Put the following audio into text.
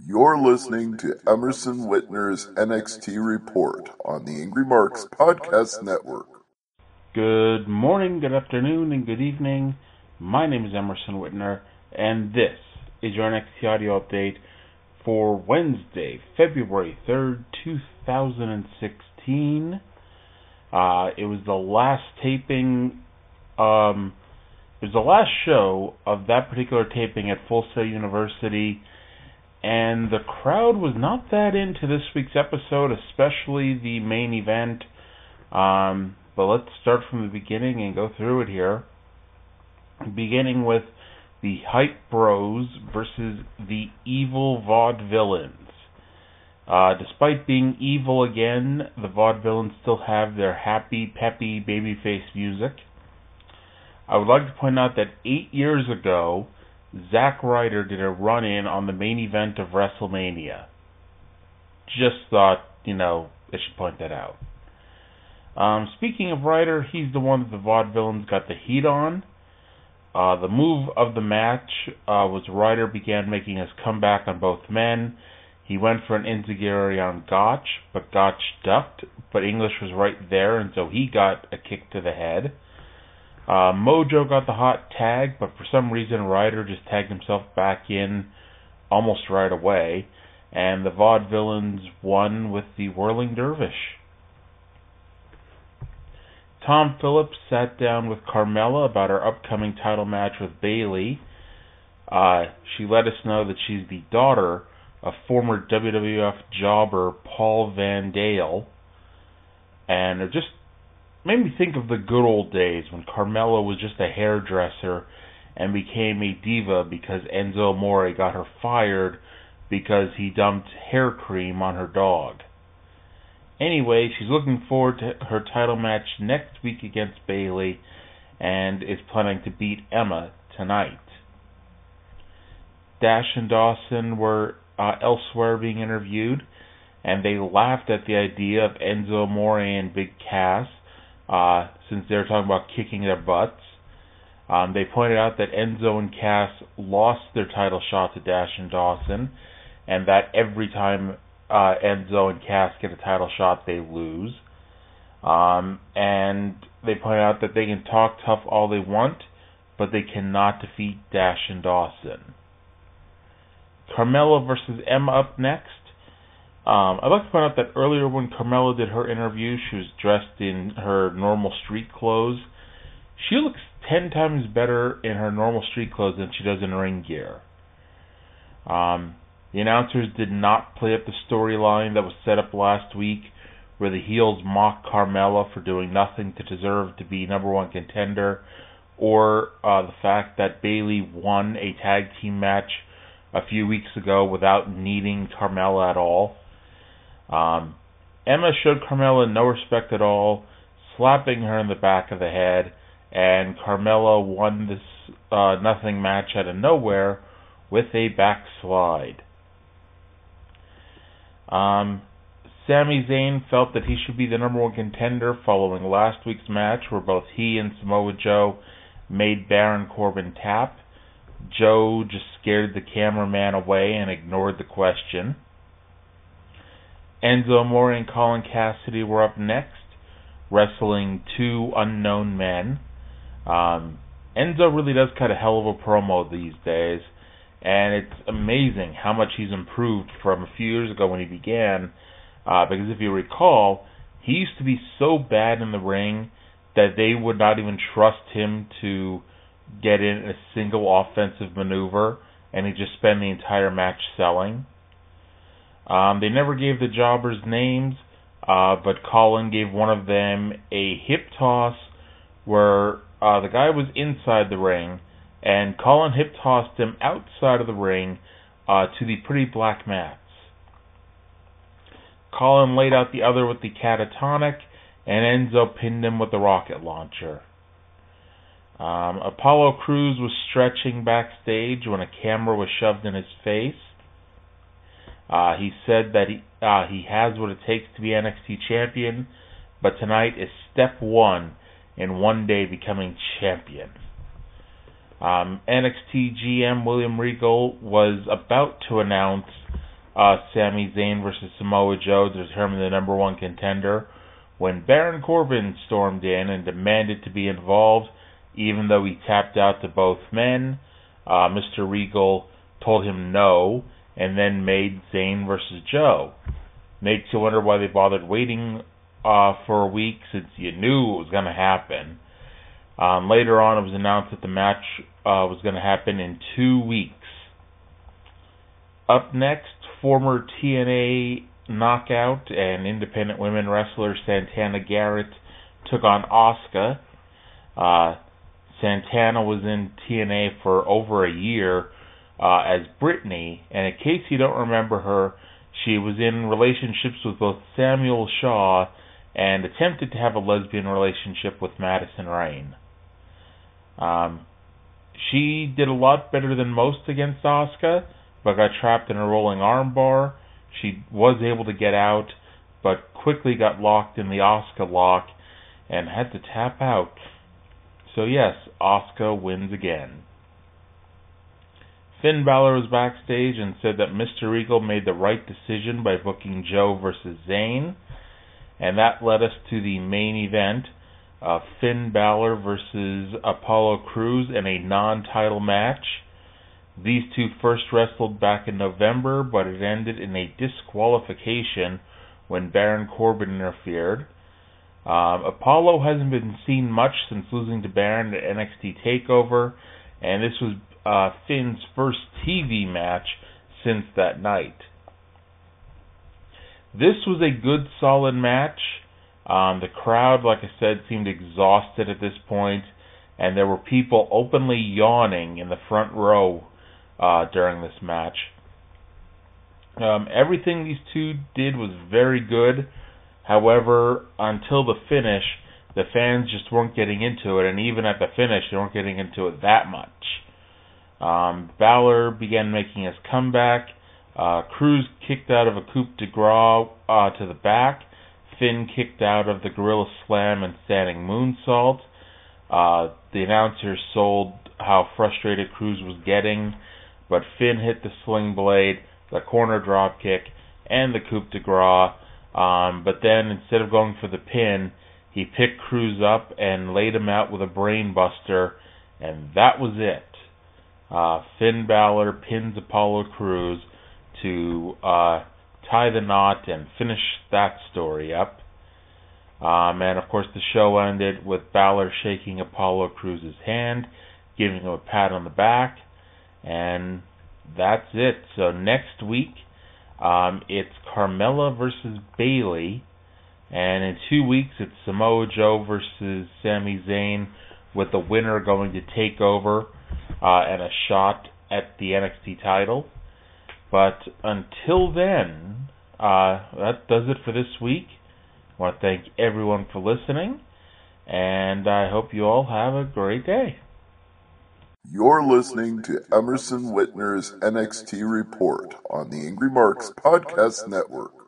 You're listening to Emerson Whitner's NXT Report on the Angry Marks Podcast Network. Good morning, good afternoon, and good evening. My name is Emerson Whitner, and this is your NXT audio update for Wednesday, February 3rd, 2016. It was the last taping, it was the last show of that particular taping at Full Sail University, and the crowd was not that into this week's episode, especially the main event. But let's start from the beginning and go through it here. Beginning with the Hype Bros versus the Evil Vaudevillains. Despite being evil again, the Vaudevillains still have their happy, peppy, babyface music. I would like to point out that 8 years ago, Zack Ryder did a run-in on the main event of WrestleMania. Just thought, I should point that out. Speaking of Ryder, he's the one that the Vaudevillains got the heat on. The move of the match was Ryder began making his comeback on both men. He went for an enziguri on Gotch, but Gotch ducked, but English was right there, and so he got a kick to the head. Mojo got the hot tag, but for some reason Ryder just tagged himself back in almost right away, and the Vaudevillains won with the Whirling Dervish. Tom Phillips sat down with Carmella about her upcoming title match with Bayley. She let us know that she's the daughter of former WWF jobber Paul Van Dale, and it just made me think of the good old days when Carmella was just a hairdresser and became a diva because Enzo Amore got her fired because he dumped hair cream on her dog. Anyway, she's looking forward to her title match next week against Bayley and is planning to beat Emma tonight. Dash and Dawson were elsewhere being interviewed, and they laughed at the idea of Enzo Amore and Big Cass, since they were talking about kicking their butts. They pointed out that Enzo and Cass lost their title shot to Dash and Dawson, and that every time Enzo and Cass get a title shot, they lose. And they point out that they can talk tough all they want, but they cannot defeat Dash and Dawson. Carmella versus Emma up next. I'd like to point out that earlier when Carmella did her interview, she was dressed in her normal street clothes. She looks 10 times better in her normal street clothes than she does in ring gear. The announcers did not play up the storyline that was set up last week, where the heels mocked Carmella for doing nothing to deserve to be number one contender, or the fact that Bayley won a tag team match a few weeks ago without needing Carmella at all. Emma showed Carmella no respect at all, slapping her in the back of the head, and Carmella won this nothing match out of nowhere with a backslide. Sami Zayn felt that he should be the number one contender following last week's match where both he and Samoa Joe made Baron Corbin tap. Joe just scared the cameraman away and ignored the question. Enzo Amore and Colin Cassidy were up next, wrestling two unknown men. Enzo really does cut a hell of a promo these days, and it's amazing how much he's improved from a few years ago when he began, because if you recall, he used to be so bad in the ring that they would not even trust him to get in a single offensive maneuver, and he'd just spend the entire match selling. They never gave the jobbers names, but Colin gave one of them a hip toss where the guy was inside the ring, and Colin hip tossed him outside of the ring to the pretty black mats. Colin laid out the other with the catatonic, and Enzo pinned him with the rocket launcher. Apollo Crews was stretching backstage when a camera was shoved in his face. He said that he has what it takes to be NXT champion, but tonight is step one in one day becoming champion. NXT GM William Regal was about to announce Sami Zayn versus Samoa Joe to determine the number one contender, when Baron Corbin stormed in and demanded to be involved, even though he tapped out to both men. Mr. Regal told him no, and then made Zayn versus Joe. Makes you wonder why they bothered waiting for a week, since you knew it was going to happen. Later on, it was announced that the match was going to happen in 2 weeks. Up next, former TNA Knockout and independent women wrestler Santana Garrett took on Asuka. Santana was in TNA for over a year as Brittany, and in case you don't remember her, she was in relationships with both Samuel Shaw and attempted to have a lesbian relationship with Madison Rayne. She did a lot better than most against Asuka, but got trapped in a rolling armbar. She was able to get out, but quickly got locked in the Asuka lock and had to tap out. So yes, Asuka wins again. Finn Balor was backstage and said that Mr. Regal made the right decision by booking Joe versus Zayn, and that led us to the main event of Finn Balor versus Apollo Crews in a non-title match. These two first wrestled back in November, but it ended in a disqualification when Baron Corbin interfered. Apollo hasn't been seen much since losing to Baron at NXT TakeOver, and this was Finn's first TV match since that night. This was a good, solid match. The crowd, like I said, seemed exhausted at this point, and there were people openly yawning in the front row during this match. Everything these two did was very good. However, until the finish, the fans just weren't getting into it, and even at the finish, they weren't getting into it that much. Balor began making his comeback. Crews kicked out of a coup de grace to the back. Finn kicked out of the Gorilla Slam and standing moonsault. The announcers sold how frustrated Crews was getting, but Finn hit the sling blade, the corner drop kick, and the coup de grace. But then, instead of going for the pin, he picked Crews up and laid him out with a brain buster, and that was it. Finn Balor pins Apollo Crews to tie the knot and finish that story up. And of course the show ended with Balor shaking Apollo Crews' hand, giving him a pat on the back, and that's it. So next week, it's Carmella versus Bayley, and in 2 weeks it's Samoa Joe versus Sami Zayn, with the winner going to take over and a shot at the NXT title. But until then, that does it for this week. I want to thank everyone for listening, and I hope you all have a great day. You're listening to Emerson Whitner's NXT Report on the Angry Marks Podcast Network.